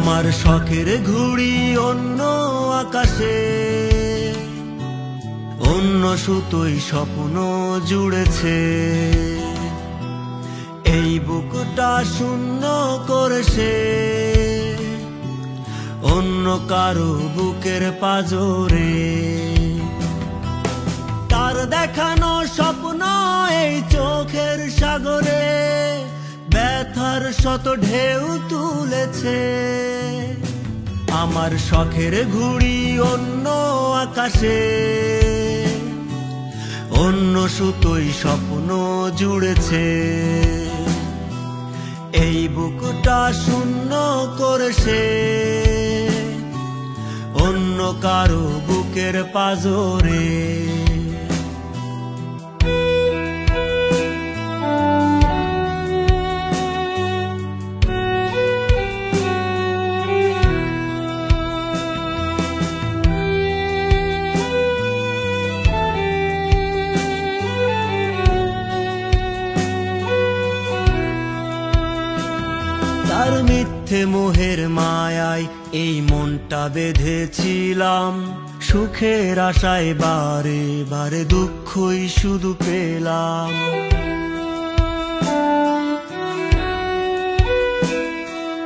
আমার শখের ঘুড়ি অন্য আকাশে, অন্য সুতোই স্বপ্ন জুড়েছে। এই বুকটা শূন্য করে সে অন্য কারো বুকের পাজরে। তার দেখানো স্বপ্ন এই চোখের সাগরে ব্যথার শত ঢেউ তুলেছে। আমার শখের ঘুড়ি অন্য আকাশে, অন্য সুতোই স্বপ্ন জুড়েছে। এই বুকটা শূন্য করে সে অন্য কারো বুকের পাজরে। তার মিথ্যে মোহের মায়ায় এই মনটা বেঁধেছিলাম, সুখের আশায় বারে বারে দুঃখই শুধু পেলাম।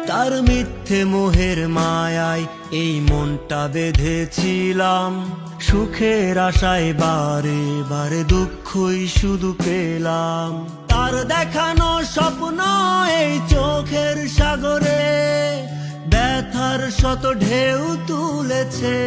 তার মিথ্যে মোহের মায়ায় এই মনটা বেঁধেছিলাম, সুখের আশায় বারে বারে দুঃখই শুধু পেলাম। তার দেখানো স্বপ্ন এই চোখের সাগরে ব্যথার শত ঢেউ তুলেছে।